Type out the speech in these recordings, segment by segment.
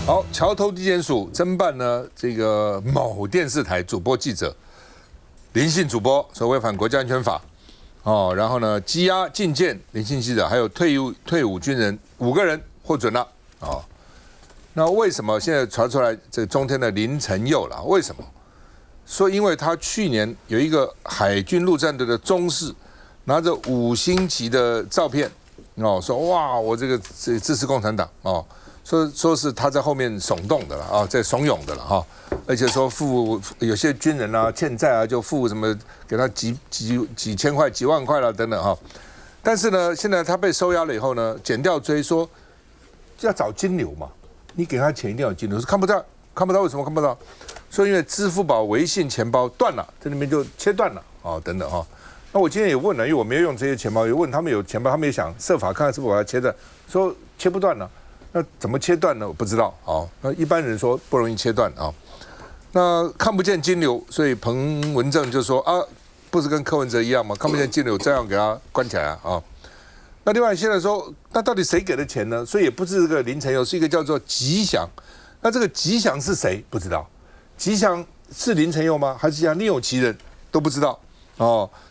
好，桥头地检署侦办呢这个某电视台主播记者林姓主播所违反国家安全法，然后呢羁押禁见林姓记者，还有退伍军人5个人获准了，那为什么现在传出来这个中天的林承佑了？为什么？说因为他去年有一个海军陆战队的中士拿着5星旗的照片，说哇我这支持共产党说是他在后面耸动的了在怂恿的了而且说付有些军人啊欠债啊就付什么给他几千块几万块了等等但是呢现在他被收押了以后呢，检调追说要找金流嘛，你给他钱一定要有金流，说看不到为什么看不到？说因为支付宝、微信钱包断了，在那边就切断了等等那我今天也问了，因为我没有用这些钱包，也问他们有钱包，他们也想设法看看是否把它切断，说切不断了。那怎么切断呢？我不知道那一般人说不容易切断那看不见金流，所以彭文正就说不是跟柯文哲一样吗？看不见金流，这样给他关起来那另外现在说，那到底谁给的钱呢？所以也不是这个林承佑，是一个叫做吉祥。那这个吉祥是谁？不知道。吉祥是林承佑吗？还是像另有其人？都不知道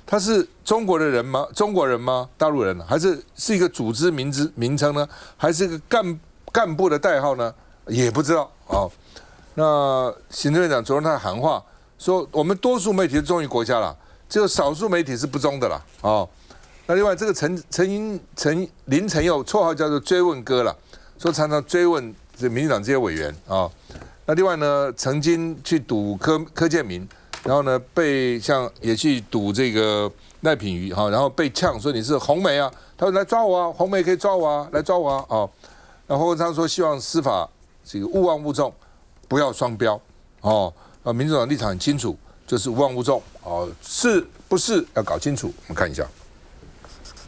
他是中国的人吗？中国人吗？大陆人还是一个组织名称呢？还是一个干部的代号呢？也不知道那行政院长昨天他喊话说，我们多数媒体是忠于国家了，只有少数媒体是不忠的了那另外这个林承佑绰号叫做追问哥了，说常常追问这民进党这些委员那另外呢，曾经去堵柯建銘，然后呢也去堵这个赖品妤然后被呛说你是红媒啊，他说来抓我红媒可以抓我来抓我然后他说希望司法这个勿忘勿重，不要双标民主党立场很清楚，就是勿忘勿重是不是要搞清楚？我们看一下。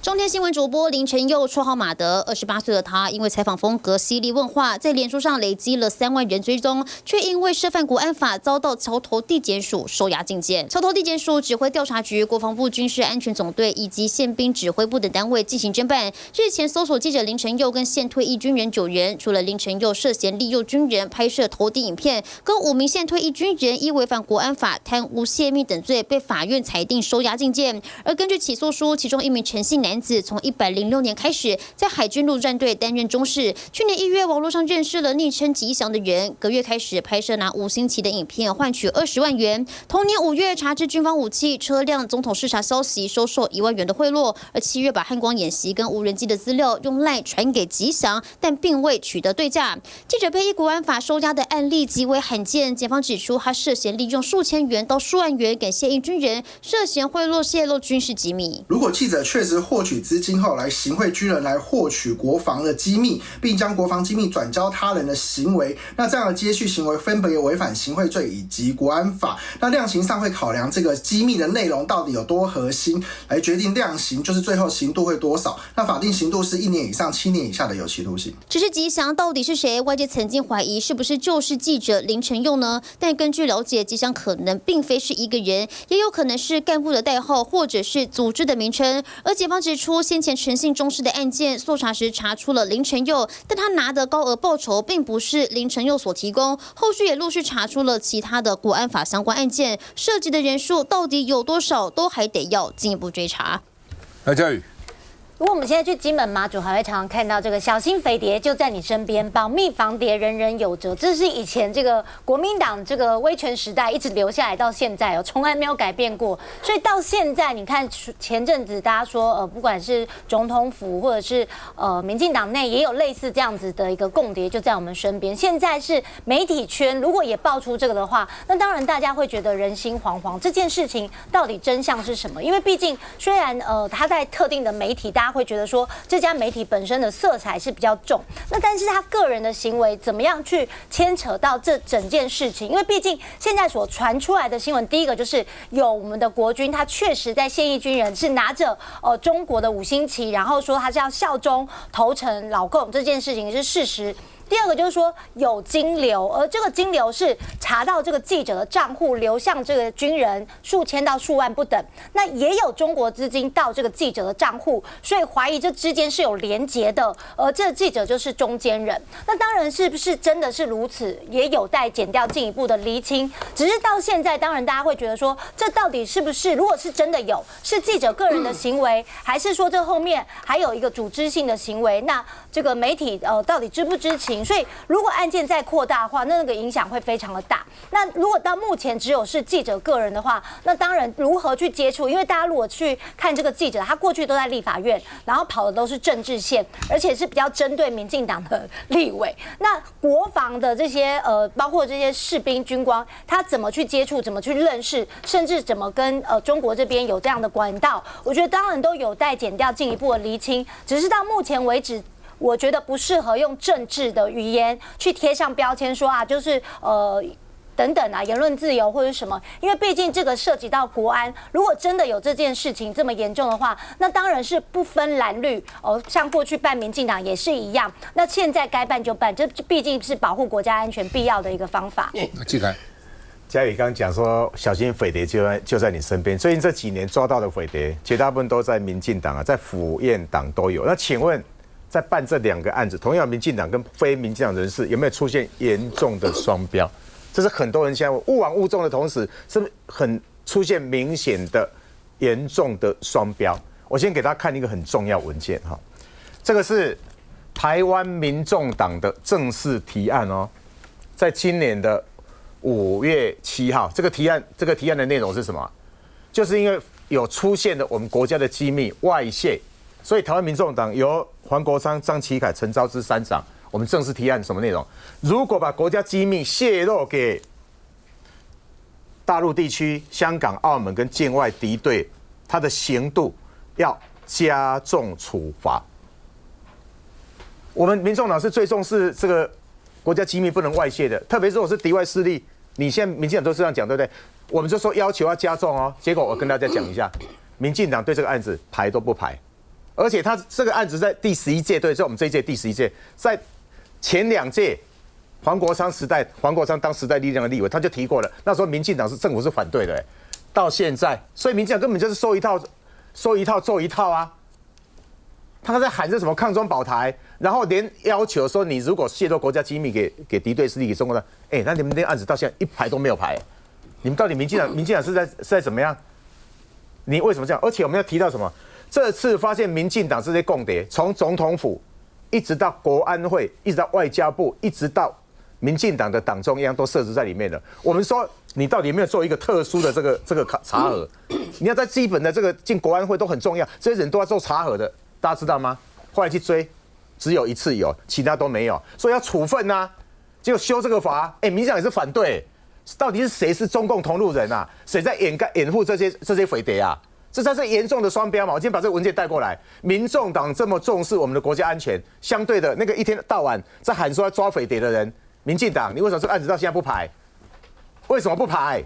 中天新闻主播林承佑，绰号马德，28岁的他，因为采访风格犀利问话，在脸书上累积了3万人追踪，却因为涉犯国安法，遭到桥头地检署收押禁见。桥头地检署指挥调查局、国防部军事安全总队以及宪兵指挥部等单位进行侦办。日前搜索记者林承佑跟现退役军人9人，除了林承佑涉嫌利诱军人拍摄投递影片，跟5名现退役军人依违反国安法、贪污泄密等罪，被法院裁定收押禁见。而根据起诉书，其中1名陈姓男子从106年开始在海军陆战队担任中士，去年1月网络上认识了昵称吉祥的人，隔月开始拍摄拿5星旗的影片，换取20万元。同年5月查知军方武器、车辆、总统视察消息，收受1万元的贿赂。而7月把汉光演习跟无人机的资料用赖传给吉祥，但并未取得对价。记者被依国安法收押的案例极为罕见，检方指出他涉嫌利用数千元到数万元给现役军人，涉嫌贿赂泄露军事机密。如果记者确实获取资金后来行贿军人来获取国防的机密，并将国防机密转交他人的行为，那这样的接续行为分别违反行贿罪以及国安法。那量刑上会考量这个机密的内容到底有多核心，来决定量刑，就是最后刑度会多少。那法定刑度是1年以上7年以下的有期徒刑。只是吉祥到底是谁？外界曾经怀疑是不是就是记者林承佑呢？但根据了解，吉祥可能并非是一个人，也有可能是干部的代号或者是组织的名称。而检方指出，先前陈姓中士的案件搜查时查出了林承佑，但他拿的高额报酬并不是林承佑所提供。后续也陆续查出了其他的国安法相关案件，涉及的人数到底有多少，都还得要进一步追查。来，嘉宇。如果我们现在去金门马祖，还会常常看到这个小心飞碟就在你身边，保密防谍人人有责。这是以前这个国民党这个威权时代一直留下来到现在从来没有改变过。所以到现在，你看前阵子大家说不管是总统府或者是民进党内也有类似这样子的一个共谍就在我们身边。现在是媒体圈如果也爆出这个的话，那当然大家会觉得人心惶惶。这件事情到底真相是什么？因为毕竟虽然他在特定的媒体大家会觉得说这家媒体本身的色彩是比较重，那但是他个人的行为怎么样去牵扯到这整件事情？因为毕竟现在所传出来的新闻，第一个就是有我们的国军，他确实在现役军人是拿着中国的5星旗，然后说他是要效忠投诚老共，这件事情是事实。第二个就是说有金流，而这个金流是查到这个记者的账户流向这个军人数千到数万不等，那也有中国资金到这个记者的账户，所以怀疑这之间是有连结的，而这个记者就是中间人。那当然是不是真的是如此，也有待检调进一步的厘清。只是到现在，当然大家会觉得说，这到底是不是？如果是真的有，是记者个人的行为，还是说这后面还有一个组织性的行为？那这个媒体到底知不知情？所以如果案件再扩大的话，那个影响会非常的大。那如果到目前只有是记者个人的话，那当然如何去接触？因为大家如果去看这个记者，他过去都在立法院，然后跑的都是政治线，而且是比较针对民进党的立委。那国防的这些包括这些士兵军官，他怎么去接触，怎么去认识，甚至怎么跟中国这边有这样的管道，我觉得当然都有待检调进一步的厘清。只是到目前为止，我觉得不适合用政治的语言去贴上标签，说啊，就是等等啊，言论自由或者什么，因为毕竟这个涉及到国安，如果真的有这件事情这么严重的话，那当然是不分蓝绿像过去办民进党也是一样，那现在该办就办，这毕竟是保护国家安全必要的一个方法。季凯，嘉宇刚刚讲说，小心匪谍就在你身边。最近这几年抓到的匪谍，绝大部分都在民进党啊，在府院党都有。那请问，在办这2个案子，同样民进党跟非民进党人士有没有出现严重的双标？这是很多人现在勿枉勿纵的同时，是不是很出现明显的严重的双标？我先给大家看一个很重要文件哈，这个是台湾民众党的正式提案哦，在今年的5月7号，这个提案的内容是什么？就是因为有出现了我们国家的机密外泄，所以台湾民众党由黄国昌、张启凯、陈昭之3长。我们正式提案什么内容？如果把国家机密泄露给大陆地区、香港、澳门跟境外敌对，它的刑度要加重处罚。我们民众党是最重视这个国家机密不能外泄的，特别是我是敌外势力，你现在民进党都是这样讲，对不对？我们就说要求要加重哦，结果我跟大家讲一下，民进党对这个案子排都不排，而且他这个案子在第11届，对，在我们这一届第11届，在前2届黄国昌当时代力量的立委，他就提过了。那时候民进党政府是反对的，到现在，所以民进党根本就是说一套做一套啊。他在喊着什么抗中保台，然后连要求说你如果泄露国家机密给敌对势力给中国的，那你们这案子到现在一排都没有排，你们到底民进党是在怎么样？你为什么这样？而且我们要提到什么？这次发现民进党这些共谍，从总统府一直到国安会，一直到外交部，一直到民进党的党中央都设置在里面了。我们说你到底有没有做一个特殊的这个查核？你要在基本的这个进国安会都很重要，这些人都要做查核的，大家知道吗？后来去追，只有1次有，其他都没有，所以要处分啊。结果修这个法，民进党也是反对，到底是谁是中共同路人啊？谁在掩护这些匪谍啊？这才是严重的双标嘛！我今天把这个文件带过来，民众党这么重视我们的国家安全，相对的那个一天到晚在喊说要抓匪谍的人，民进党，你为什么这个案子到现在不排？为什么不排？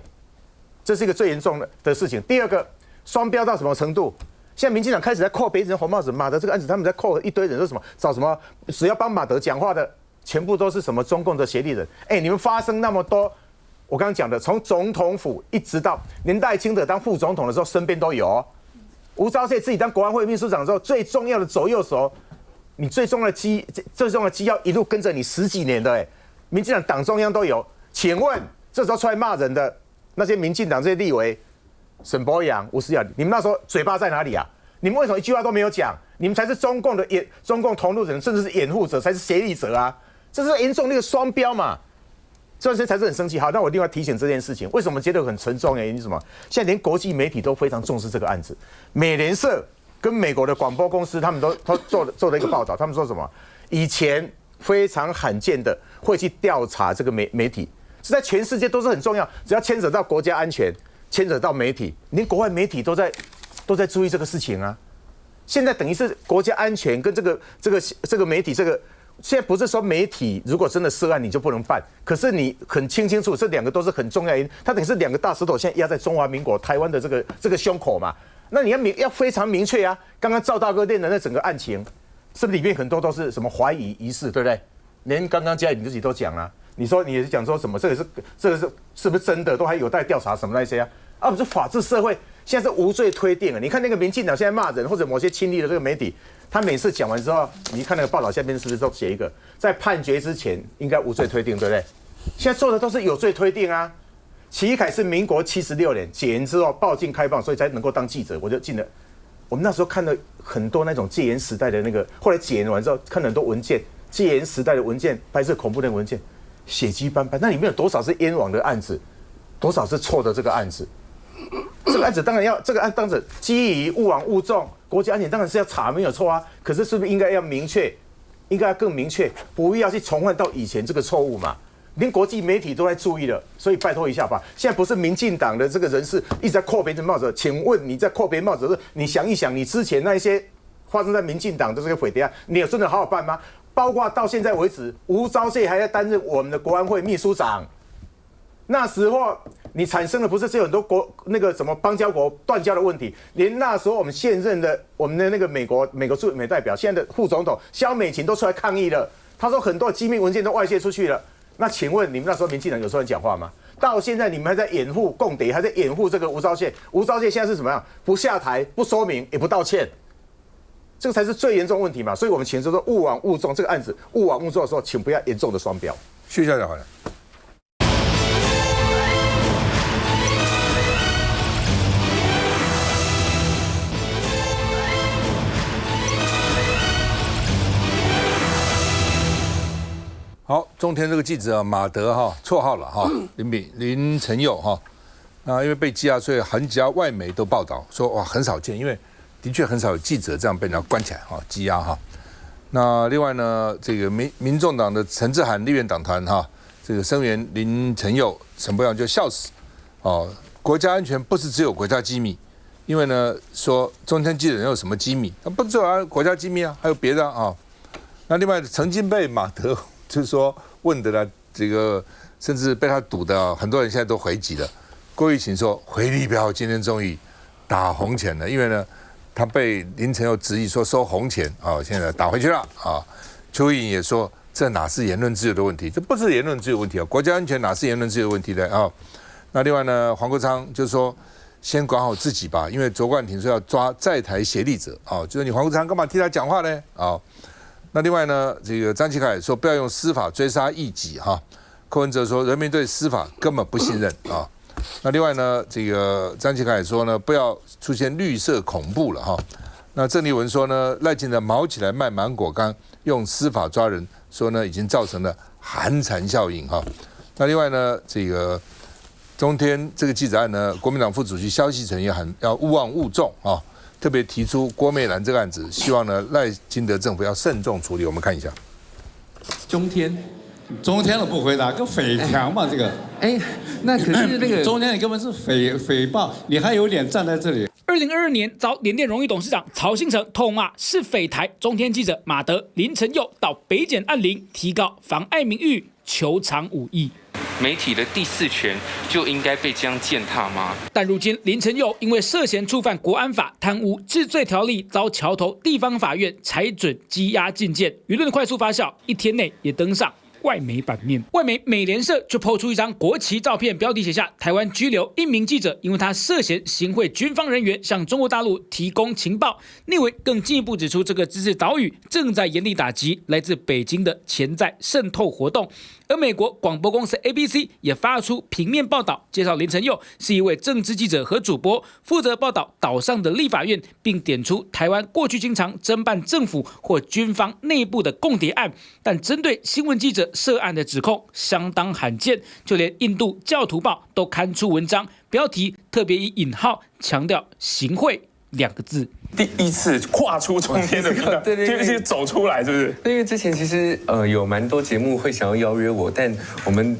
这是一个最严重的事情。第二个，双标到什么程度？现在民进党开始在扣别人红帽子，马德这个案子他们在扣一堆人，说什么找什么，只要帮马德讲话的，全部都是什么中共的协力人。你们发生那么多。我刚刚讲的，从总统府一直到连赖清德当副总统的时候，身边都有哦。吴钊燮自己当国安会秘书长的时候，最重要的左右手，你最重要的机要一路跟着你10几年的，民进党党中央都有。请问这时候出来骂人的那些民进党这些立委，沈伯洋、吴思雅，你们那时候嘴巴在哪里啊？你们为什么一句话都没有讲？你们才是中共同路人，甚至是掩护者，才是协力者啊！这是严重那个双标嘛。这些才是很生气。好，那我另外提醒这件事情，为什么觉得很沉重的原因是什么？现在连国际媒体都非常重视这个案子。美联社跟美国的广播公司，他们都做了一个报道，他们说什么？以前非常罕见的会去调查这个媒体，是在全世界都是很重要，只要牵扯到国家安全，牵扯到媒体，连国外媒体都在注意这个事情啊。现在等于是国家安全跟这个媒体这个。现在不是说媒体如果真的涉案你就不能办，可是你很清楚这2个都是很重要的因，它等于是2个大石头现在压在中华民国台湾的这个胸口嘛。那你要非常明确啊。刚刚赵大哥念的那整个案情，是不是里面很多都是什么怀疑疑似，对不对？连刚刚嘉颖你自己都讲了，你说你也是讲说什么这个是不是真的，都还有待调查什么那些啊？啊，不是法治社会现在是无罪推定啊！你看那个民进党现在骂人或者某些亲历的这个媒体，他每次讲完之后，你看那个报道下面是不是都写一个在判决之前应该无罪推定，对不对？现在做的都是有罪推定啊。齐一凯是民国76年解严之后报禁开放，所以才能够当记者，我就进了。我们那时候看了很多那种戒严时代的那个，后来解严完之后看了很多文件，戒严时代的文件，白色恐怖的文件，血迹斑斑，那里面有多少是冤枉的案子，多少是错的这个案子？这个案子当然要，这个案当着基于勿枉勿纵，国家安全当然是要查没有错啊。可是是不是应该要明确，应该要更明确，不要去重犯到以前这个错误嘛？连国际媒体都在注意了，所以拜托一下吧。现在不是民进党的这个人士一直在扣别人帽子，请问你在扣别人帽子的时候，你想一想，你之前那一些发生在民进党的这个匪谍案，你有真的好好办吗？包括到现在为止，吴钊燮还在担任我们的国安会秘书长。那时候你产生的不是只有很多那个什么邦交国断交的问题，连那时候我们现任的我们的那个美国驻美代表，现在的副总统萧美琴都出来抗议了。他说很多机密文件都外泄出去了。那请问你们那时候民进党有说人讲话吗？到现在你们还在掩护共谍，还在掩护这个吴钊燮。吴钊燮现在是什么样？不下台，不说明，也不道歉，这个才是最严重的问题嘛。所以我们请说勿枉勿纵这个案子，勿枉勿纵的时候，请不要严重的双标。徐校长好了。好，中天这个记者马德哈，绰号了哈，林承佑哈，因为被羁押，所以很几家外媒都报道说哇很少见，因为的确很少有记者这样被人家关起来哈，羁押哈。那另外呢，这个民众党的陈志涵立院党团哈，这个声援林承佑，沈伯洋就笑死哦，国家安全不是只有国家机密，因为呢说中天记者有什么机密，不只有国家机密啊，还有别的啊。那另外曾经被马德。就是说问的呢，这个甚至被他堵的，很多人现在都回击了。郭玉琴说回力镖今天终于打红钱了，因为呢，他被林承佑质疑说收红钱啊，现在打回去了啊。邱毅也说这哪是言论自由的问题，这不是言论自由问题啊，国家安全哪是言论自由问题的啊？那另外呢，黄国昌就说先管好自己吧，因为卓冠廷说要抓在台协力者啊，就是你黄国昌干嘛替他讲话呢啊？那另外呢，这个张启凯说不要用司法追杀异己哈，柯文哲说人民对司法根本不信任啊。那另外呢，这个张启凯说呢，不要出现绿色恐怖了哈。那郑丽文说呢，赖清德毛起来卖芒果干，用司法抓人，说呢已经造成了寒蝉效应哈。那另外呢，这个中天这个记者案呢，国民党副主席萧锡成也喊要勿忘勿纵啊。特别提出郭美兰这个案子，希望呢赖清德政府要慎重处理。我们看一下，中天的不回答，跟匪强嘛这个，那可是那个中天你根本是匪报，你还有脸站在这里？2022年遭联电荣誉董事长曹兴诚痛骂是匪台，中天记者马德、林承佑到北检按铃提告妨碍名誉，求偿5亿。媒体的第4权就应该被这样践踏吗？但如今林承佑因为涉嫌触犯国安法、贪污治罪条例，遭桥头地方法院裁准羁押禁见，舆论的快速发酵，1天内也登上外媒版面。外媒美联社就抛出一张国旗照片，标题写下台湾拘留1名记者，因为他涉嫌行贿军方人员向中国大陆提供情报。内文更进一步指出，这个自治岛屿正在严厉打击来自北京的潜在渗透活动。而美国广播公司 ABC 也发出平面报道，介绍林承佑是一位政治记者和主播，负责报道岛上的立法院，并点出台湾过去经常侦办政府或军方内部的共谍案，但针对新闻记者涉案的指控相当罕见，就连印度教徒报都刊出文章，标题特别以引号强调行贿2个字。第一次跨出中天的频道，就是走出来，是不是？因为之前其实有蛮多节目会想要邀约我，但我们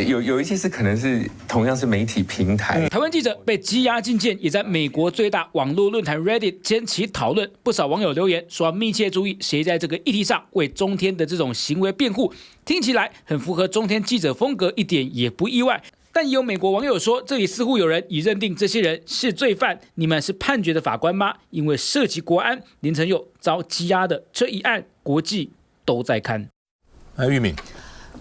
有一些是可能是同样是媒体平台。台湾记者被羁押禁见，也在美国最大网络论坛 Reddit 掀起讨论，不少网友留言说要密切注意谁在这个议题上为中天的这种行为辩护，听起来很符合中天记者风格，一点也不意外。但也有美国网友说，这里似乎有人已认定这些人是罪犯，你们是判决的法官吗？因为涉及国安，林承佑遭羁押的这一案，国际都在看。玉敏，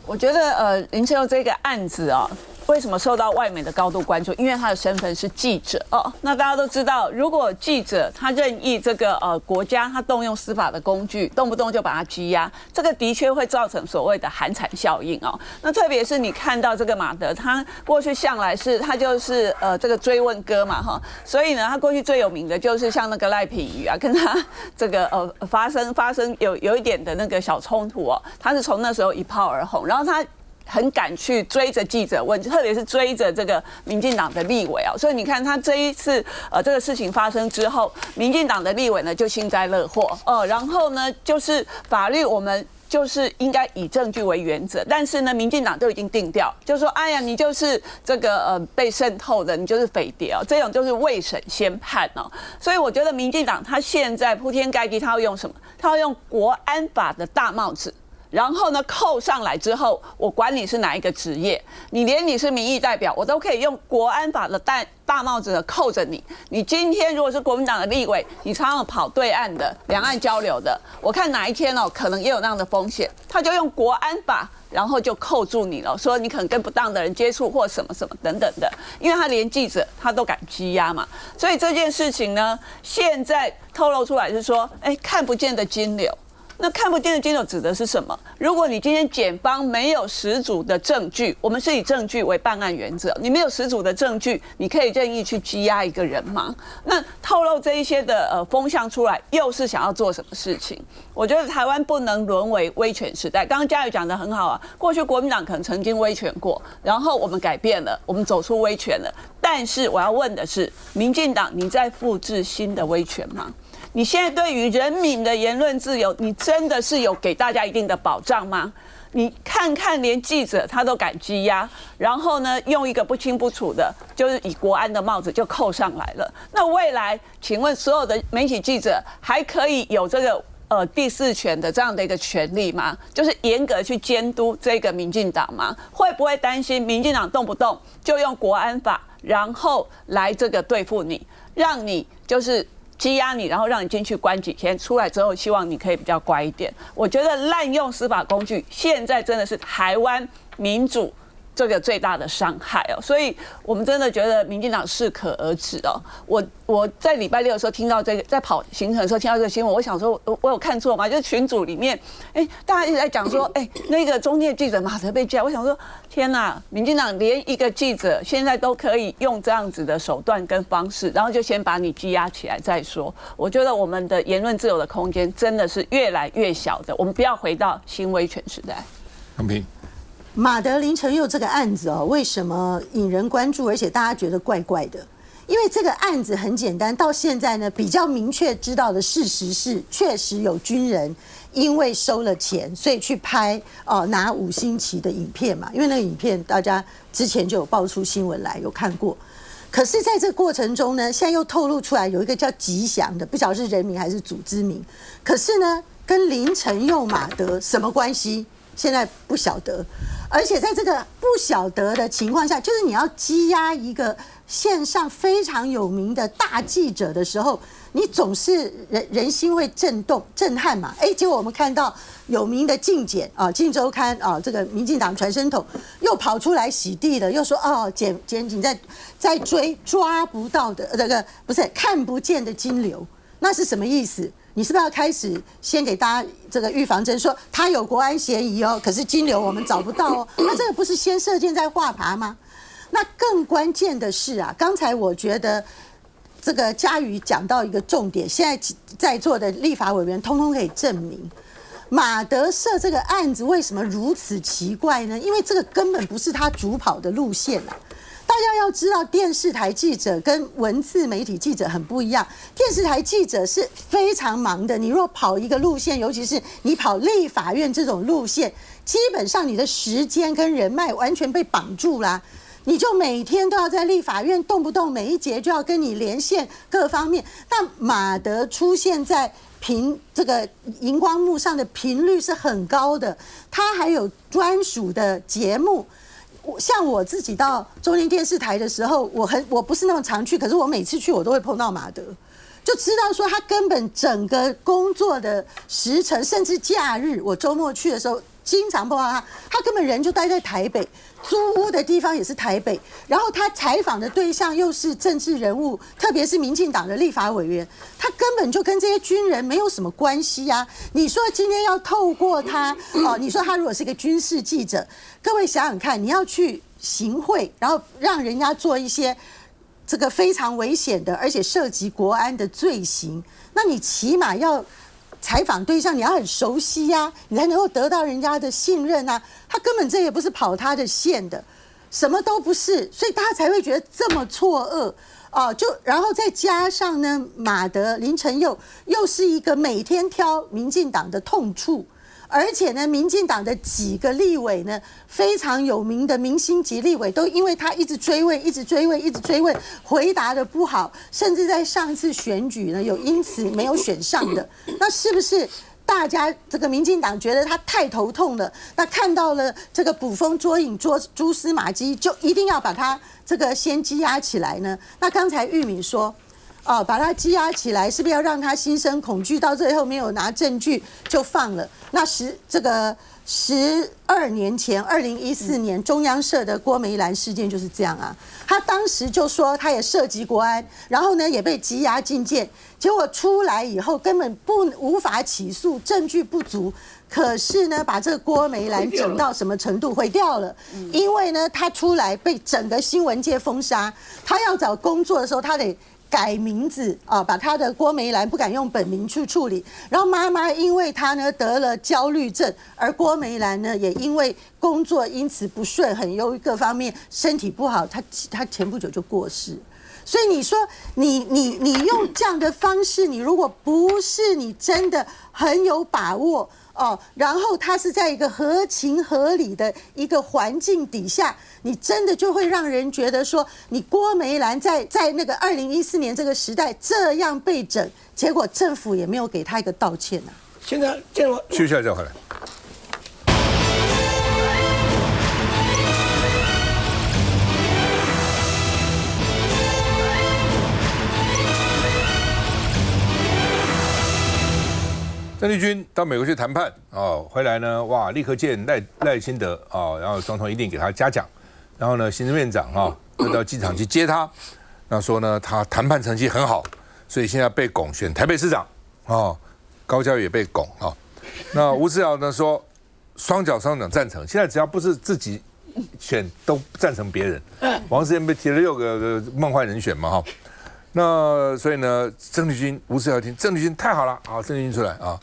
我觉得林承佑这个案子啊，为什么受到外媒的高度关注？因为他的身份是记者哦。那大家都知道，如果记者他任意这个国家他动用司法的工具，动不动就把他羁押，这个的确会造成所谓的寒蝉效应哦。那特别是你看到这个马德，他过去向来是他就是这个追问哥嘛哈，所以呢，他过去最有名的就是像那个赖品妤啊，跟他这个发生有一点的那个小冲突哦，他是从那时候一炮而红，然后他很敢去追着记者问，特别是追着这个民进党的立委啊，所以你看他这一次这个事情发生之后，民进党的立委呢就幸灾乐祸然后呢就是法律我们就是应该以证据为原则，但是呢，民进党都已经定调，就说哎呀，你就是这个被渗透的，你就是匪谍哦，这种就是未审先判哦。所以我觉得民进党他现在铺天盖地，他要用什么？他要用国安法的大帽子。然后呢，扣上来之后，我管你是哪一个职业，你连你是民意代表，我都可以用国安法的大帽子扣着你。你今天如果是国民党的立委，你常常跑对岸的两岸交流的，我看哪一天可能也有那样的风险，他就用国安法，然后就扣住你了，说你可能跟不当的人接触或什么什么等等的，因为他连记者他都敢羁押嘛，所以这件事情呢，现在透露出来是说，看不见的金流。那看不见的金流指的是什么？如果你今天检方没有十足的证据，我们是以证据为办案原则，你没有十足的证据，你可以任意去羁押一个人吗？那透露这一些的风向出来，又是想要做什么事情？我觉得台湾不能沦为威权时代。刚刚嘉瑜讲得很好啊，过去国民党可能曾经威权过，然后我们改变了，我们走出威权了。但是我要问的是，民进党你在复制新的威权吗？你现在对于人民的言论自由，你真的是有给大家一定的保障吗？你看看，连记者他都敢羁押，然后呢，用一个不清不楚的，就是以国安的帽子就扣上来了。那未来，请问所有的媒体记者还可以有这个第四权的这样的一个权利吗？就是严格去监督这个民进党吗？会不会担心民进党动不动就用国安法，然后来这个对付你，让你就是羁押你，然后让你进去关几天，出来之后希望你可以比较乖一点。我觉得滥用司法工具，现在真的是台湾民主这个最大的伤害哦，所以我们真的觉得民进党适可而止哦。我在礼拜六的时候听到这个，在跑行程的时候听到这个新闻，我想说，我有看错吗？就是群组里面，大家一直在讲说，那个中天记者马德被羁押，我想说，天哪，民进党连一个记者现在都可以用这样子的手段跟方式，然后就先把你羁押起来再说。我觉得我们的言论自由的空间真的是越来越小的，我们不要回到新威权时代。杨平。马德林承佑这个案子为什么引人关注，而且大家觉得怪怪的？因为这个案子很简单，到现在呢，比较明确知道的事实是，确实有军人因为收了钱，所以去拍拿5星旗的影片嘛。因为那个影片大家之前就有爆出新闻来，有看过。可是在这个过程中呢，现在又透露出来有一个叫吉祥的，不晓得是人名还是组织名。可是呢，跟林承佑、马德什么关系？现在不晓得，而且在这个不晓得的情况下，就是你要羁押一个线上非常有名的大记者的时候，你总是人心会震动、震撼嘛。结果我们看到有名的镜检啊，《镜周刊》啊，这个民进党传声筒又跑出来洗地了，又说检警在追抓不到的这个不是看不见的金流，那是什么意思？你是不是要开始先给大家这个预防针，说他有国安嫌疑可是金流我们找不到那这个不是先射箭再画靶吗？那更关键的是刚才我觉得这个嘉瑜讲到一个重点，现在在座的立法委员通通可以证明，马德社这个案子为什么如此奇怪呢？因为这个根本不是他主跑的路线大家要知道，电视台记者跟文字媒体记者很不一样。电视台记者是非常忙的，你若跑一个路线，尤其是你跑立法院这种路线，基本上你的时间跟人脉完全被绑住啦。你就每天都要在立法院，动不动每一节就要跟你连线各方面。但马德出现在这个荧光幕上的频率是很高的，他还有专属的节目。像我自己到中天电视台的时候，我不是那么常去，可是我每次去我都会碰到马德，就知道说他根本整个工作的时程，甚至假日，我周末去的时候经常碰到他，他根本人就待在台北，租屋的地方也是台北，然后他采访的对象又是政治人物，特别是民进党的立法委员，他根本就跟这些军人没有什么关系啊！你说今天要透过他哦，你说他如果是一个军事记者，各位想想看，你要去行贿，然后让人家做一些这个非常危险的，而且涉及国安的罪行，那你起码要采访对象你要很熟悉呀，你才能够得到人家的信任啊。他根本这也不是跑他的线的，什么都不是，所以大家才会觉得这么错愕哦。然后再加上呢，马德林承佑又是一个每天挑民进党的痛处。而且呢，民进党的几个立委呢，非常有名的明星级立委，都因为他一直追问，回答的不好，甚至在上次选举呢，有因此没有选上的。那是不是大家这个民进党觉得他太头痛了？那看到了这个捕风捉影、蛛丝马迹，就一定要把他这个先羁押起来呢？那刚才玉敏说。哦，把他羁押起来，是不是要让他心生恐惧？到最后没有拿证据就放了。那12年前，2014年中央社的郭梅兰事件就是这样啊。他当时就说他也涉及国安，然后呢也被羁押禁见，结果出来以后根本无法起诉，证据不足。可是呢，把这个郭梅兰整到什么程度？毁掉了。因为呢，他出来被整个新闻界封杀，他要找工作的时候，他得改名字啊，把他的郭梅兰不敢用本名去处理。然后妈妈因为他呢得了焦虑症，而郭梅兰呢也因为工作因此不顺，很忧郁各方面身体不好，他前不久就过世。所以你说你用这样的方式，你如果不是你真的很有把握哦，然后他是在一个合情合理的一个环境底下，你真的就会让人觉得说，你郭梅兰在那个2014年这个时代这样被整，结果政府也没有给他一个道歉啊。现在我休息一下再回来。郑丽君到美国去谈判哦，回来呢，哇，立刻见赖清德哦，然后总统一定给他嘉奖，然后呢，行政院长啊又到机场去接他，那说呢他谈判成绩很好，所以现在被拱选台北市长哦，高嘉瑜也被拱啊。那吴思瑶呢说双脚赞成，现在只要不是自己选都赞成别人。王世坚被提了6个梦幻人选嘛哈。那所以呢，郑丽君、吴思瑶听郑丽君太好了啊，郑丽君出来啊。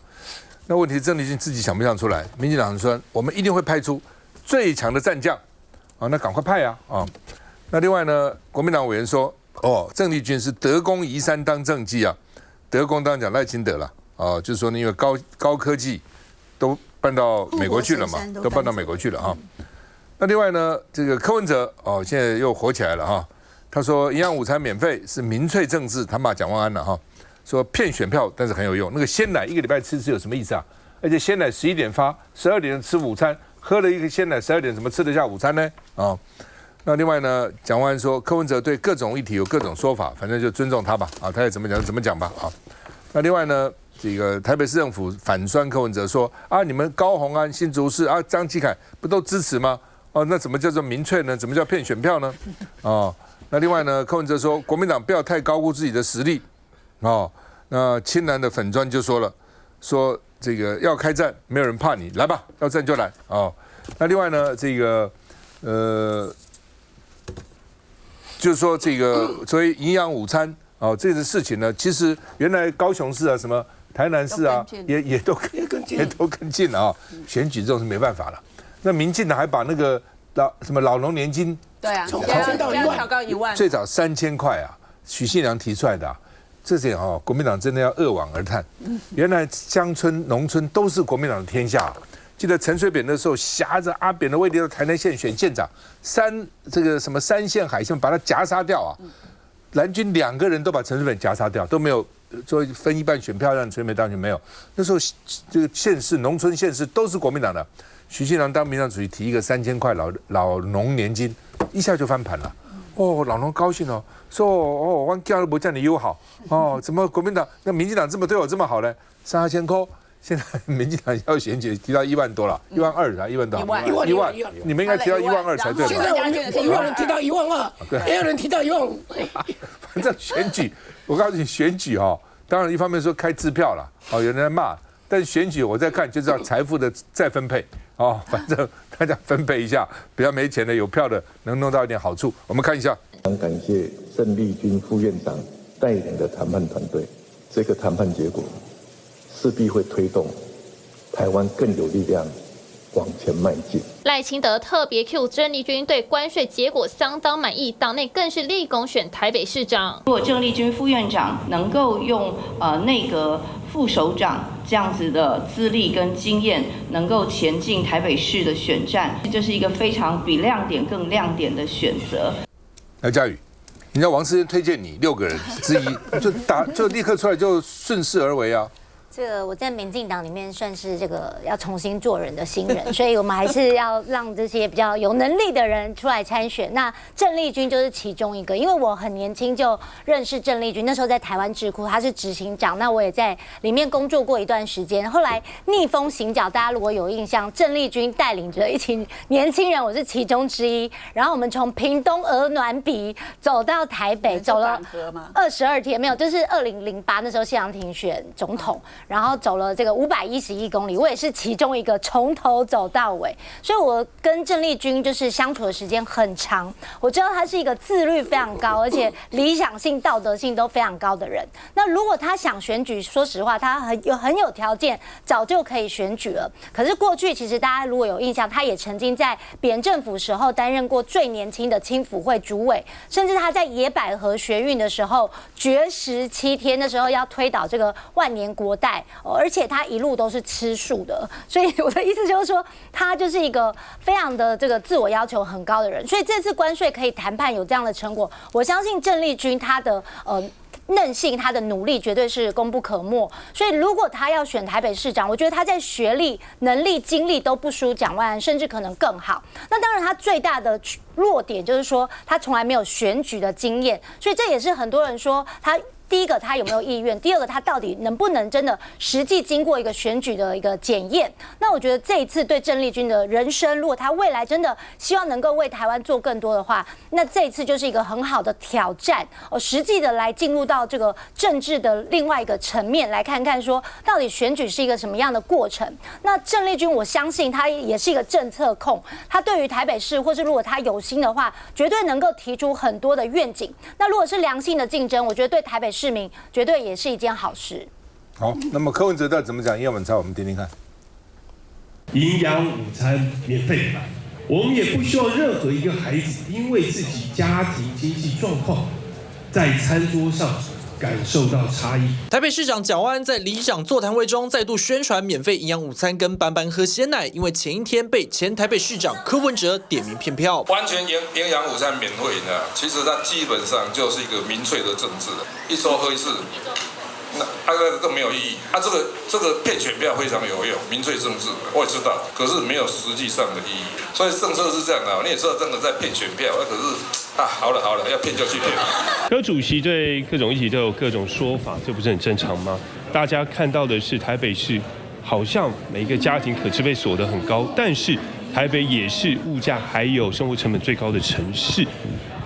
那问题是郑丽君自己想不想出来？民进党说我们一定会派出最强的战将啊，那赶快派啊啊！那另外呢，国民党委员说，哦，郑丽君是德公移山当政绩啊，德公当然讲赖清德了啊，就是说因为高科技都搬到美国去了嘛，都搬到美国去了哈。那另外呢，这个柯文哲哦，现在又火起来了哈。他说营养午餐免费是民粹政治，他骂蒋万安了哈。说骗选票，但是很有用。那个鲜奶1个礼拜吃有什么意思啊？而且鲜奶11点发，12点吃午餐，喝了一个鲜奶12点怎么吃得下午餐呢？啊，那另外呢，蒋万安说柯文哲对各种议题有各种说法，反正就尊重他吧。啊，他也怎么讲怎么讲吧。啊，那另外呢，这个台北市政府反酸柯文哲说啊，你们高虹安、新竹市啊、张启凯不都支持吗？哦，那怎么叫做民粹呢？怎么叫骗选票呢？哦，那另外呢，柯文哲说国民党不要太高估自己的实力。哦，那青蓝的粉专就说了，说这个要开战，没有人怕你，来吧，要战就来哦。那另外呢，这个就是说这个所谓营养午餐哦，这个事情呢，其实原来高雄市啊、什么台南市啊，也都跟进了啊。选举这种是没办法了。那民进党还把那个老农年金对啊，从1000到1万，调高1万，最早3000块啊，许信良提出来的啊。这点哦，国民党真的要扼腕而叹。原来乡村、农村都是国民党的天下。记得陈水扁那时候挟着阿扁的威力到台南县选县长，这个什么3县海线把他夹杀掉啊。蓝军2个人都把陈水扁夹杀掉，都没有说分一半选票让陈水扁当选，没有。那时候这个县市、农村县市都是国民党的。许信良当民进党主席提一个3000块老农年金，一下就翻盘了。哦，老农高兴哦，说哦，我叫都不叫你友好哦，怎么国民党那民进党这么对我这么好呢？3000块，现在民进党要选举提到1万多了，12000才1万多，1万，你们应该提到12000才对吧？现在我们有人提到12000，也有人提到15000。反正选举，我告诉你，选举当然一方面说开支票了，有人在骂，但选举我在看就知道财富的再分配，反正大家分配一下，比较没钱的有票的能弄到一点好处。我们看一下，非常感谢郑丽君副院长带领的谈判团队，这个谈判结果势必会推动台湾更有力量往前迈进。赖清德特别 Q 郑丽君对关税结果相当满意，党内更是力拱选台北市长。如果郑丽君副院长能够用内阁副首长这样子的资历跟经验，能够前进台北市的选战，这是一个非常比亮点更亮点的选择。来，嘉宇，人家王世坚推荐你6个人之一，就立刻出来就顺势而为啊。这个我在民进党里面算是这个要重新做人的新人，所以我们还是要让这些比较有能力的人出来参选。那郑丽君就是其中一个，因为我很年轻就认识郑丽君，那时候在台湾智库，他是执行长，那我也在里面工作过一段时间。后来逆风行脚，大家如果有印象，郑丽君带领着一群年轻人，我是其中之一。然后我们从屏东鹅銮鼻走到台北，走了22天，没有，就是2008那时候谢长廷选总统。然后走了这个511公里，我也是其中一个从头走到尾，所以我跟郑丽君就是相处的时间很长。我知道他是一个自律非常高，而且理想性、道德性都非常高的人。那如果他想选举，说实话，他很有条件，早就可以选举了。可是过去其实大家如果有印象，他也曾经在扁政府时候担任过最年轻的青辅会主委，甚至他在野百合学运的时候绝17天的时候要推倒这个万年国代。而且他一路都是吃素的，所以我的意思就是说，他就是一个非常的这个自我要求很高的人。所以这次关税可以谈判有这样的成果，我相信郑丽君他的韧性，他的努力绝对是功不可没。所以如果他要选台北市长，我觉得他在学历、能力、精力都不输蒋万安，甚至可能更好。那当然，他最大的弱点就是说，他从来没有选举的经验，所以这也是很多人说他。第一个，他有没有意愿？第二个，他到底能不能真的实际经过一个选举的一个检验？那我觉得这一次对郑丽君的人生，如果他未来真的希望能够为台湾做更多的话，那这一次就是一个很好的挑战，实际的来进入到这个政治的另外一个层面，来看看说到底选举是一个什么样的过程。那郑丽君，我相信他也是一个政策控，他对于台北市，或是如果他有心的话，绝对能够提出很多的愿景。那如果是良性的竞争，我觉得对台北市市民绝对也是一件好事。好，那么柯文哲到底怎么讲营养晚餐？我们听听看。营养午餐免费，我们也不希望任何一个孩子因为自己家庭经济状况，在餐桌上感受到差异。台北市长蒋万安在里长座谈会中再度宣传免费营养午餐跟班班喝鲜奶，因为前一天被前台北市长柯文哲点名骗票。完全营养午餐免费呢，其实它基本上就是一个民粹的政治，一周喝一次。那都没有意义。这个骗选票非常有用，民粹政治我也知道，可是没有实际上的意义。所以政策是这样的，你也知道真的在骗选票，可是好了，要骗就去骗。柯主席对各种议题都有各种说法，这不是很正常吗？大家看到的是台北市好像每一个家庭可支配所得很高，但是台北也是物价还有生活成本最高的城市，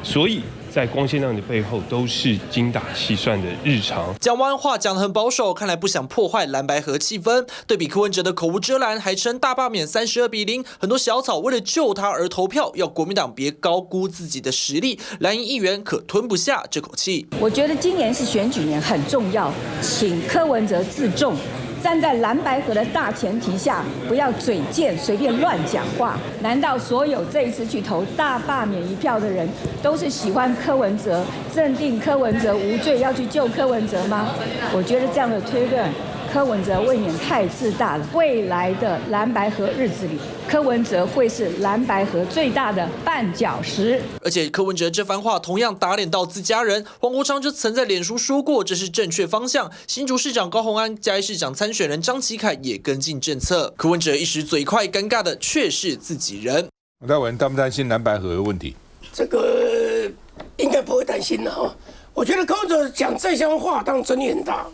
所以在光鲜亮丽的背后，都是精打细算的日常。蒋万安话讲得很保守，看来不想破坏蓝白合气氛。对比柯文哲的口无遮拦，还称大罢免32-0，很多小草为了救他而投票，要国民党别高估自己的实力。蓝营议员可吞不下这口气。我觉得今年是选举年，很重要，请柯文哲自重。站在蓝白合的大前提下，不要嘴贱随便乱讲话。难道所有这一次去投大罢免一票的人，都是喜欢柯文哲、认定柯文哲无罪要去救柯文哲吗？我觉得这样的推论，柯文哲未免太自大了。未来的蓝白合日子里，柯文哲会是蓝白合最大的绊脚石。而且柯文哲这番话同样打脸到自家人。黄国昌就曾在脸书说过，这是正确方向。新竹市长高虹安、嘉义市长参选人张启凯也跟进政策。柯文哲一时嘴快，尴尬的却是自己人。吴大文担不担心蓝白合的问题？这个应该不会担心的哦。我觉得柯文哲讲这些话，当然争议很大。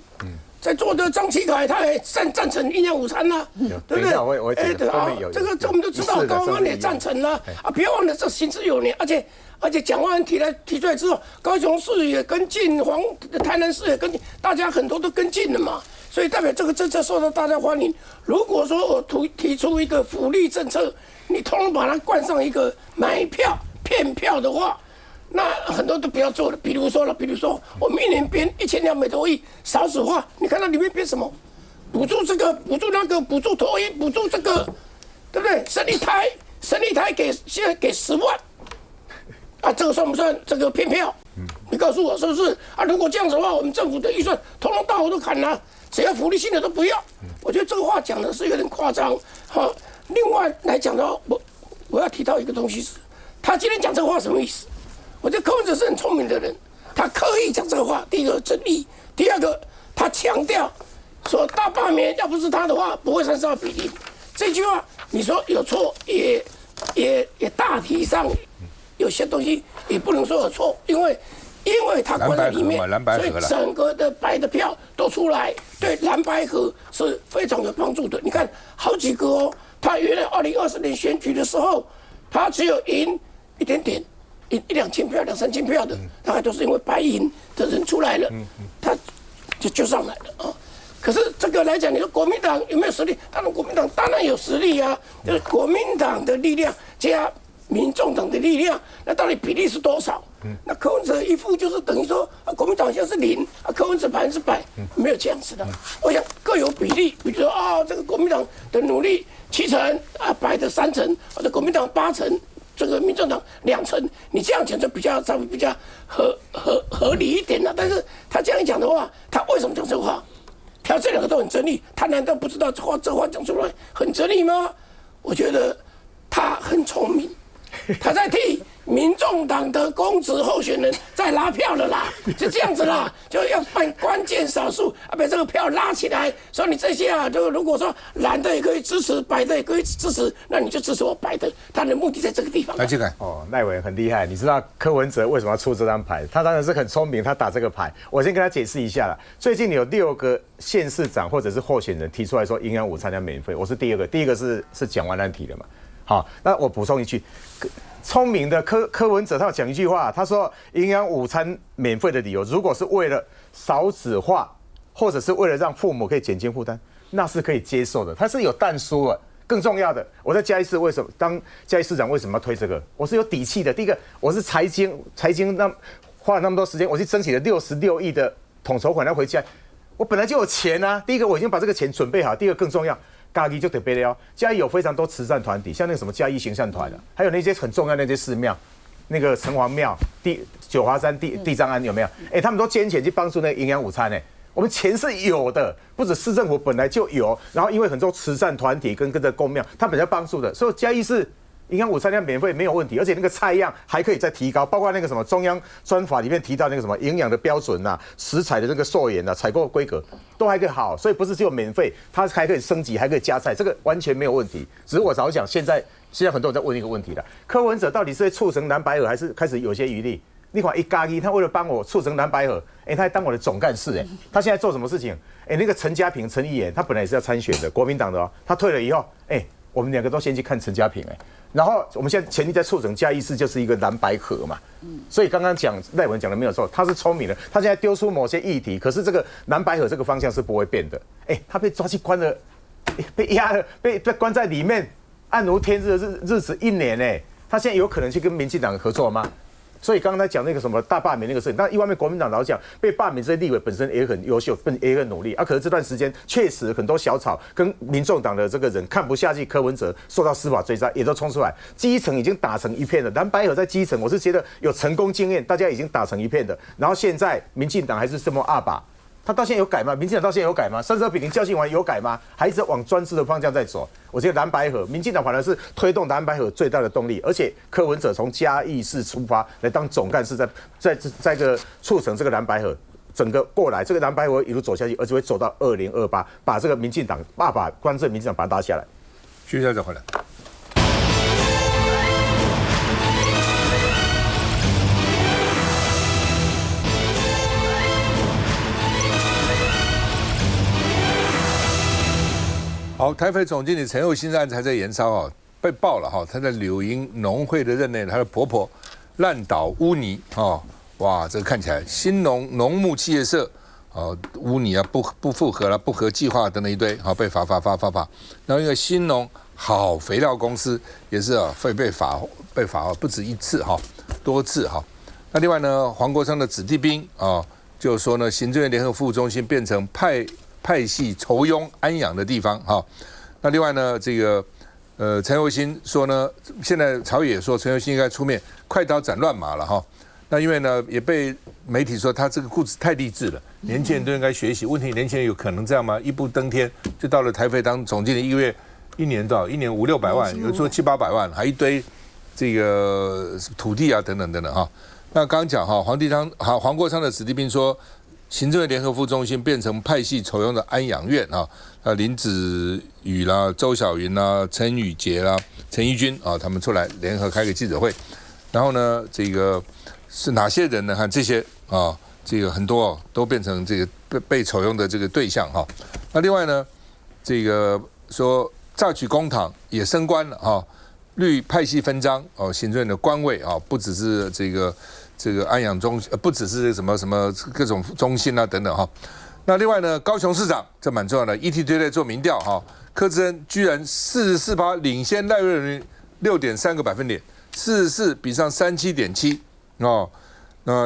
在座的张启凯他也赞成营养午餐啦，对不对？我对啊，这个我们都知道，高虹安也赞成啦。啊，别忘了这行之有年，而且蒋万安提出来之后，高雄市也跟进，台南市也跟进，大家很多都跟进了嘛。所以代表这个政策受到大家欢迎。如果说我提出一个福利政策，你通通把它冠上一个买票骗票的话，那很多都不要做了。比如说我们一年编1200多亿，少子化，你看它里面编什么？补助这个，补助那个，补助托婴，补助这个，对不对？生一胎现在给10万，啊，这个算不算这个骗票？你告诉我是不是？啊，如果这样子的话，我们政府的预算通通大伙都砍了，只要福利性的都不要。我觉得这个话讲的是有点夸张。好，另外来讲的话，我要提到一个东西是，他今天讲这个话什么意思？我觉得柯文哲是很聪明的人，他刻意讲这个话，第一个争议，第二个他强调说大罢免要不是他的话，不会32比0。这句话你说有错，也大体上有些东西也不能说有错，因为他关在里面，所以整个的白的票都出来，对蓝白合是非常有帮助的。你看好几个哦，他原来2020年选举的时候，他只有赢一点点。1-2千票、2-3千票的，大概都是因为白银的人出来了，他就上来了啊。可是这个来讲，你说国民党有没有实力？当然，国民党当然有实力啊，就是国民党的力量加民众党的力量，那到底比例是多少？那柯文哲一副就是等于说，国民党好像是0，柯文哲100%，没有这样子的。我想各有比例，比如说这个国民党的努力7成，白的3成，或者国民党8成。这个民众党2成，你这样讲就稍微比较合理一点了。但是他这样讲的话，他为什么讲这话？他这2个都很争议，他难道不知道这话讲出来很争议吗？我觉得他很聪明，他在替民众党的公职候选人在拉票了啦，就这样子啦，就要办关键少数，把这个票拉起来。所以你这些就如果说蓝的也可以支持，白的也可以支持，那你就支持我白的。他的目的在这个地方。赖委很厉害，你知道柯文哲为什么要出这张牌？他当然是很聪明，他打这个牌。我先跟他解释一下啦。最近有6个县市长或者是候选人提出来说营养午餐要免费，我是第2个，第1个是蒋万安提的嘛。好，那我补充一句。聪明的柯文哲，他有讲一句话，他说营养午餐免费的理由，如果是为了少子化，或者是为了让父母可以减轻负担，那是可以接受的，他是有但书了。更重要的，我在嘉义市为什么当嘉义市长为什么要推这个？我是有底气的。第一个，我是财经花了那么多时间，我去争取了66亿的统筹款要回家，我本来就有钱啊。第一个，我已经把这个钱准备好。第二个，更重要。嘉义就特别了，嘉义有非常多慈善团体，像那个什么嘉义行善团的，还有那些很重要的那些寺庙，那个城隍庙、九华山地藏庵有没有？他们都捐钱去帮助那个营养午餐我们钱是有的，不止市政府本来就有，然后因为很多慈善团体跟着公庙，他本来帮助的，所以嘉义是营养午餐要免费没有问题，而且那个菜样还可以再提高，包括那个什么中央专法里面提到那个什么营养的标准食材的那个溯源采购规格都还可以好，所以不是只有免费，它还可以升级，还可以加菜，这个完全没有问题。只是我早讲，现在很多人在问一个问题了，柯文哲到底是会促成蓝白合，还是开始有些余力？你看嘉义，他为了帮我促成蓝白合，他还当我的总干事他现在做什么事情？那个陈嘉平陈议员，他本来也是要参选的，国民党的他退了以后，我们2个都先去看陈嘉平然后我们现在全力在促成嘉义市就是一个蓝白合嘛，所以刚刚赖文讲的没有错，他是聪明的，他现在丢出某些议题，可是这个蓝白合这个方向是不会变的。他被抓去关了，被压了，被关在里面，暗如天日的日子1年他现在有可能去跟民进党合作吗？所以刚才讲那个什么大罢免那个事情，但一方面国民党老讲被罢免这些立委本身也很优秀，也很努力可是这段时间确实很多小草跟民众党的这个人看不下去柯文哲受到司法追杀，也都冲出来，基层已经打成一片了。蓝白合在基层，我是觉得有成功经验，大家已经打成一片的。然后现在民进党还是这么阿把。他到现在有改吗？民进党到现在有改吗？32比0教训完有改吗？还一直往专制的方向在走。我觉得蓝白合，民进党反而是推动蓝白合最大的动力，而且柯文哲从嘉义市出发来当总干事，在这个促成这个蓝白合，整个过来这个蓝白合一路走下去，而且会走到2028，把这个民进党关政民进党把它打下来。徐小姐回来。好，台北总经理陈佑新的案子还在延烧啊，被爆了哈，他在柳营农会的任内，他的婆婆滥倒污泥啊，哇，这个看起来新农牧企业社污泥啊不符合了，不合计划等等一堆，好被罚。然后一个新农好肥料公司也是会被罚不止一次哈，多次哈。那另外呢，黄国昌的子弟兵就是说呢，行政院联合服务中心变成派系酬庸安养的地方哈。那另外呢，这个陈佑新说呢，现在朝野说陈佑新应该出面快刀斩乱麻了哈。那因为呢，也被媒体说他这个故事太励志了，年轻人都应该学习。问题年轻人有可能这样吗？一步登天就到了台北当总经理，一年多少？一年500-600万，有说700-800万，还一堆这个土地啊等等哈。那刚刚讲哈，黄国昌的子弟兵说，行政院联合服务中心变成派系酬庸的安养院啊，林子宇啦、周小云啦、陈宇杰啦、陈怡君啊，他们出来联合开个记者会，然后呢，这个是哪些人呢？看这些啊，这个很多都变成这个被酬庸的这个对象哈。那另外呢，这个说榨取公帑也升官了哈。绿派系分赃行政院的官位不只是这个安养中，不只是什么各种中心啊等等哈。那另外呢，高雄市长这蛮重要的 ，ET 推类做民调哈，柯志恩居然44%领先赖瑞仁6.3个百分点，44比上37.7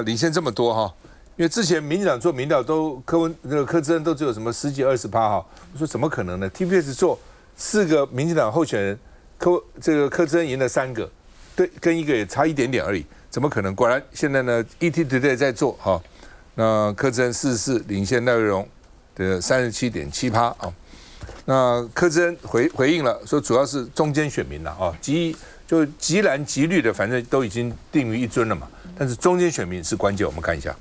领先这么多哈。因为之前民进党做民调都柯志恩都只有什么10几20%哈，我说怎么可能呢 ？TPS 做4个民进党候选人。这个柯志恩赢了3个，对，跟一个也差一点点而已，怎么可能？果然现在呢 ，ET Today 在做哈，那柯志恩44领先赖瑞荣的37.7%啊。那柯志恩回应了，说主要是中间选民了啊，就极蓝极绿的，反正都已经定于一尊了嘛。但是中间选民是关键，我们看一下。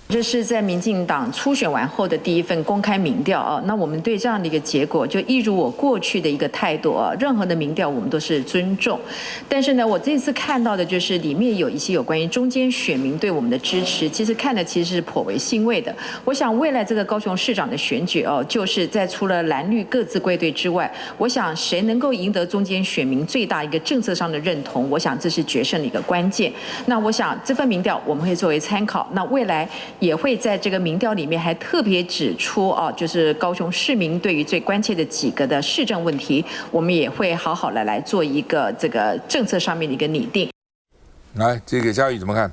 这是在民进党初选完后的第一份公开民调啊，那我们对这样的一个结果，就一如我过去的一个态度啊，任何的民调我们都是尊重。但是呢，我这次看到的就是里面有一些有关于中间选民对我们的支持，其实看的其实是颇为欣慰的。我想未来这个高雄市长的选举哦，就是在除了蓝绿各自归队之外，我想谁能够赢得中间选民最大一个政策上的认同，我想这是决胜的一个关键。那我想这份民调我们会作为参考，那未来也会在这个民调里面还特别指出就是高雄市民对于最关切的几个的市政问题，我们也会好好的来做一个这个政策上面的一个拟定。来，这个嘉宇怎么看？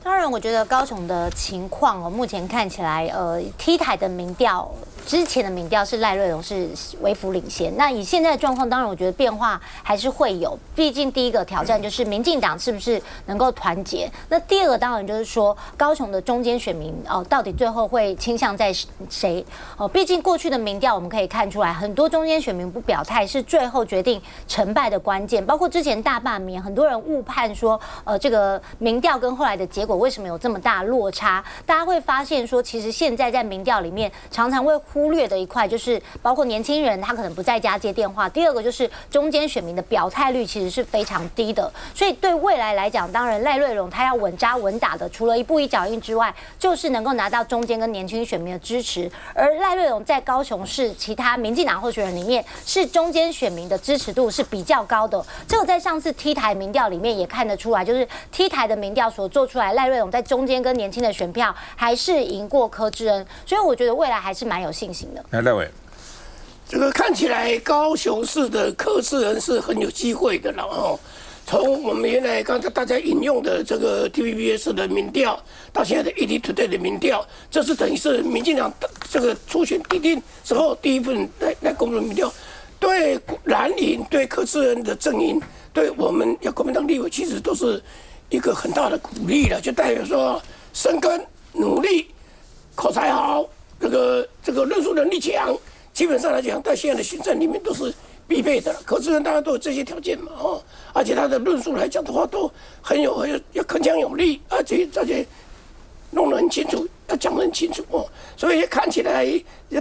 当然，我觉得高雄的情况目前看起来，T 台的民调。之前的民调是赖瑞荣是微幅领先，那以现在的状况，当然我觉得变化还是会有。毕竟第一个挑战就是民进党是不是能够团结，那第二个当然就是说高雄的中间选民到底最后会倾向在谁？毕竟过去的民调我们可以看出来，很多中间选民不表态是最后决定成败的关键。包括之前大罢免，很多人误判说这个民调跟后来的结果为什么有这么大落差？大家会发现说，其实现在在民调里面常常会忽略的一块就是包括年轻人他可能不在家接电话，第二个就是中间选民的表态率其实是非常低的，所以对未来来讲，当然赖瑞荣他要稳扎稳打的，除了一步一脚印之外，就是能够拿到中间跟年轻选民的支持。而赖瑞荣在高雄市其他民进党候选人里面，是中间选民的支持度是比较高的，这个在上次 T 台民调里面也看得出来，就是 T 台的民调所做出来，赖瑞荣在中间跟年轻的选票还是赢过柯志恩，所以我觉得未来还是蛮有信心的。来，赖伟，这个看起来高雄市的柯志恩是很有机会的了哦。从我们原来刚才大家引用的这个 TVBS 的民调，到现在的 ET Today 的民调，这是等于是民进党这个初选底定之后第一份来公布的民调，对蓝营、对柯志恩的阵营，对我们国民党立委其实都是一个很大的鼓励了，就代表说深耕、努力、口才好。这个论述能力强，基本上来讲，在现在的行政里面都是必备的。柯志恩大家都有这些条件嘛，而且他的论述来讲的话，都很铿锵有力，而且弄得很清楚，要讲得很清楚哦。所以看起来，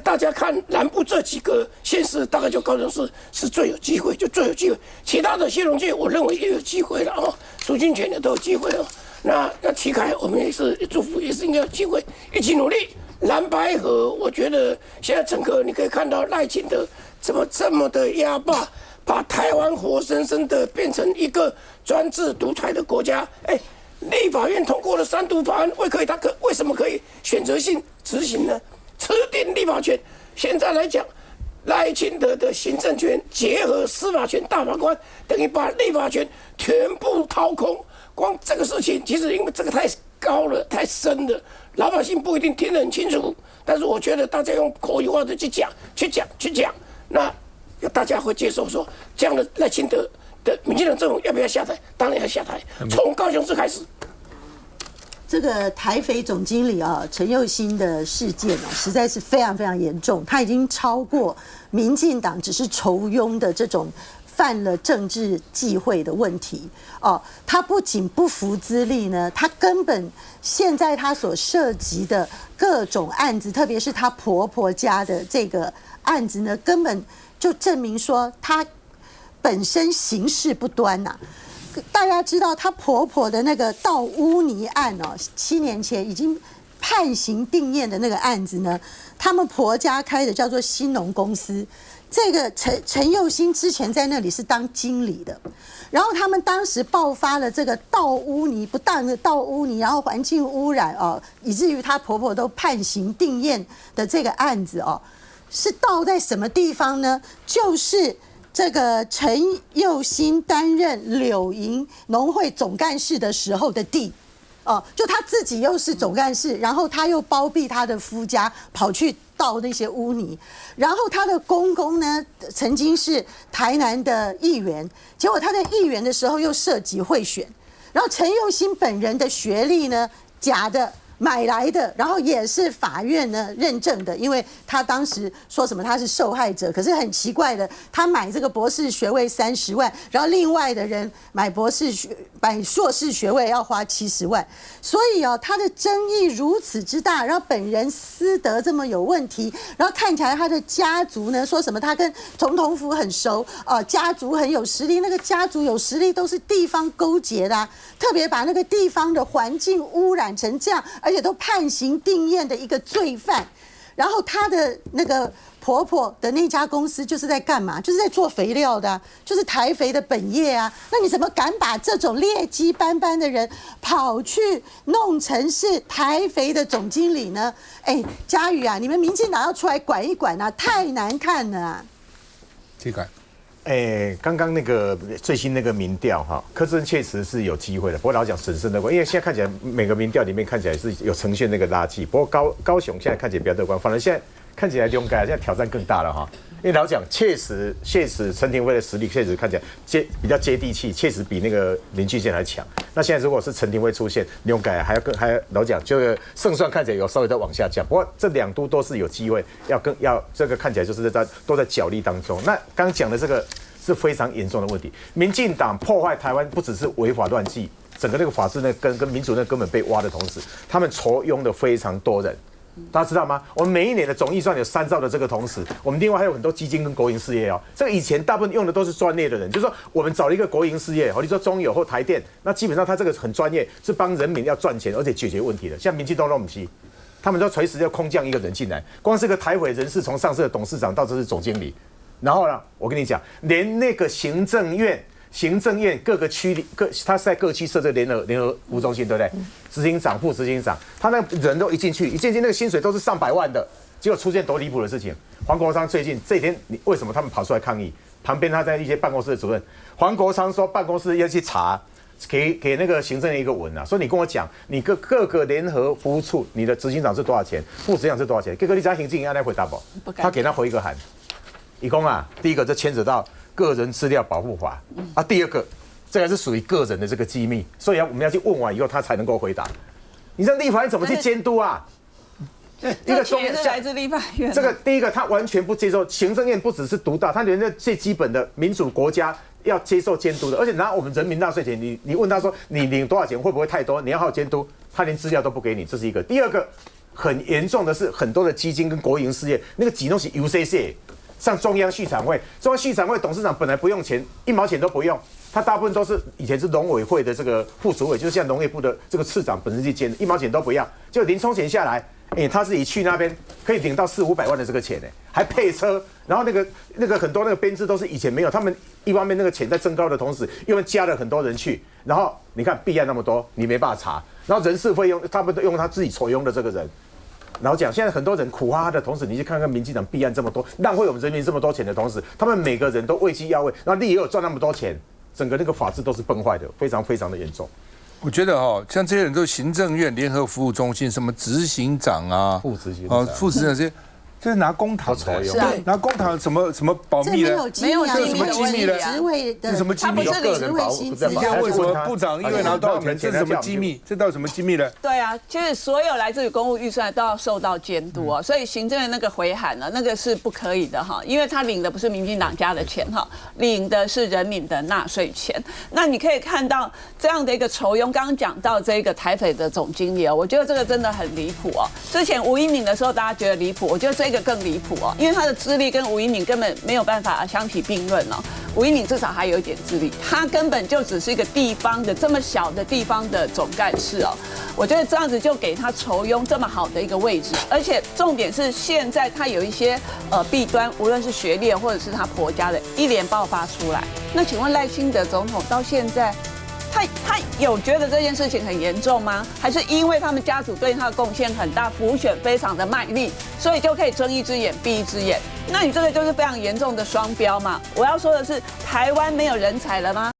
大家看南部这几个县市，大概就高雄市是最有机会，就最有机会。其他的新荣界，我认为也有机会了哦，苏金泉也都有机会哦。那齐凯，我们也是祝福，也是应该有机会，一起努力。蓝白合，我觉得现在整个你可以看到赖清德怎么这么的压霸，把台湾活生生的变成一个专制独裁的国家？立法院通过了3读法案，为什么可以选择性执行呢？吃定立法权。现在来讲，赖清德的行政权结合司法权，大法官等于把立法权全部掏空。光这个事情，其实因为这个太高了、太深了，老百姓不一定听得很清楚。但是我觉得大家用口语化的去讲，那大家会接受说，这样的赖清德的民进党政府要不要下台？当然要下台，从高雄市开始。这个台肥总经理陈佑兴的事件实在是非常非常严重，他已经超过民进党只是酬庸的这种犯了政治忌讳的问题他不仅不服资历呢，他根本现在他所涉及的各种案子，特别是他婆婆家的这个案子呢，根本就证明说他本身行事不端呐。大家知道她婆婆的那个倒污泥案7年前已经判刑定谳的那个案子呢，他们婆家开的叫做兴农公司，这个陈佑兴之前在那里是当经理的，然后他们当时爆发了这个倒污泥不当的倒污泥，然后环境污染以至于她婆婆都判刑定谳的这个案子是倒在什么地方呢？就是这个陈佑兴担任柳营农会总干事的时候的地，就他自己又是总干事，然后他又包庇他的夫家跑去倒那些污泥，然后他的公公呢曾经是台南的议员，结果他在议员的时候又涉及贿选，然后陈佑兴本人的学历呢假的。买来的，然后也是法院呢认证的，因为他当时说什么他是受害者，可是很奇怪的，他买这个博士学位30万，然后另外的人买硕士学位要花70万，所以他的争议如此之大，然后本人私德这么有问题，然后看起来他的家族呢说什么他跟总统府很熟，家族很有实力，那个家族有实力都是地方勾结的特别把那个地方的环境污染成这样，而且都判刑定谳的一个罪犯，然后她的那个婆婆的那家公司就是在干嘛？就是在做肥料的就是台肥的本业那你怎么敢把这种劣迹斑斑的人跑去弄成是台肥的总经理呢？嘉宇你们民进党要出来管一管太难看了体感。刚刚那个最新那个民调柯志恩确实是有机会的，不过老讲审慎乐观，因为现在看起来每个民调里面看起来是有呈现那个垃圾，不过高雄现在看起来比较乐观，反而现在看起来中改现在挑战更大了因为老讲确实陈亭妃的实力确实看起来比较接地气，确实比那个林俊宪还强。那现在如果是陈亭妃出现，中改还要老讲这个胜算看起来有稍微在往下降，不过这2都都是有机会要这个看起来就是都在角力当中。那刚讲的这个是非常严重的问题，民进党破坏台湾不只是违法乱纪，整个那个法治跟民主根本被挖的同时，他们酬庸的非常多人。大家知道吗？我们每一年的总预算有3兆的这个同时，我们另外还有很多基金跟国营事业这个以前大部分用的都是专业的人，就是说我们找了一个国营事业，你说中油或台电，那基本上他这个很专业，是帮人民要赚钱而且解决问题的。像民进党都不是，他们都随时要空降一个人进来，光是个台委人事从上市的董事长到这是总经理，然后呢，我跟你讲，连那个行政院各个区里他是在各区设这联合服务中心，对不对？执行长、副执行长，他那人都一进去那个薪水都是上百万的，结果出现多离谱的事情。黄国昌最近这几天，为什么他们跑出来抗议？旁边他在一些办公室的主任，黄国昌说办公室要去查，给那个行政院一个文说你跟我讲，你各个联合服务处，你的执行长是多少钱，副执行长是多少钱？各个你知道行政院来回答不？他给他回一个函，一共第一个这牵扯到个人资料保护法第二个，这个是属于个人的这个机密，所以我们要去问完以后，他才能够回答。你这立法院怎么去监督一个钱是来自立法院。这个第一个，他完全不接受，行政院不只是独大，他连这最基本的民主国家要接受监督的，而且拿我们人民纳税钱，你问他说你领多少钱会不会太多，你要好好监督，他连资料都不给你，这是一个。第二个，很严重的是很多的基金跟国营事业，那个几东西 UCC。像中央畜产会董事长本来不用钱，1毛钱都不用，他大部分都是以前是农委会的这个副主委，就是像农业部的这个次长本身去兼，1毛钱都不要，就零充钱下来，他自己去那边可以领到400-500万的这个钱还配车，然后那个很多那个编制都是以前没有，他们一方面那个钱在增高的同时，因为加了很多人去，然后你看弊案那么多，你没办法查，然后人事费用他们都用他自己酬庸的这个人。然后讲，现在很多人苦哈哈的同时，你去看看民进党弊案这么多，浪费我们人民这么多钱的同时，他们每个人都为其要位，然后你也有赚那么多钱，整个那个法治都是崩坏的，非常非常的严重。我觉得像这些人都行政院联合服务中心什么执行长啊、副执行长这些。就是拿公帑的，拿公帑什么保密呢？没有什么机密呢？职位的什么机密？职位薪资。你现在问什么部长因为拿多少钱？这是什么机密？这到底什么机密呢？对啊，就是所有来自于公务预算都要受到监督哦，所以行政院那个回函呢，那个是不可以的哈，因为他领的不是民进党家的钱哈，领的是人民的纳税钱。那你可以看到这样的一个酬庸，刚刚讲到这个台北的总经理哦，我觉得这个真的很离谱哦。之前吴怡敏的时候，大家觉得离谱，我觉得这个更离谱哦，因为他的资历跟吴怡敏根本没有办法相提并论哦。吴怡敏至少还有一点资历，他根本就只是一个地方的这么小的地方的总干事哦。我觉得这样子就给他酬庸这么好的一个位置，而且重点是现在他有一些弊端，无论是学历或者是他婆家的一连爆发出来。那请问赖清德总统到现在？他有觉得这件事情很严重吗？还是因为他们家族对他的贡献很大，辅选非常的卖力，所以就可以睁一只眼闭一只眼？那你这个就是非常严重的双标嘛！我要说的是，台湾没有人才了吗？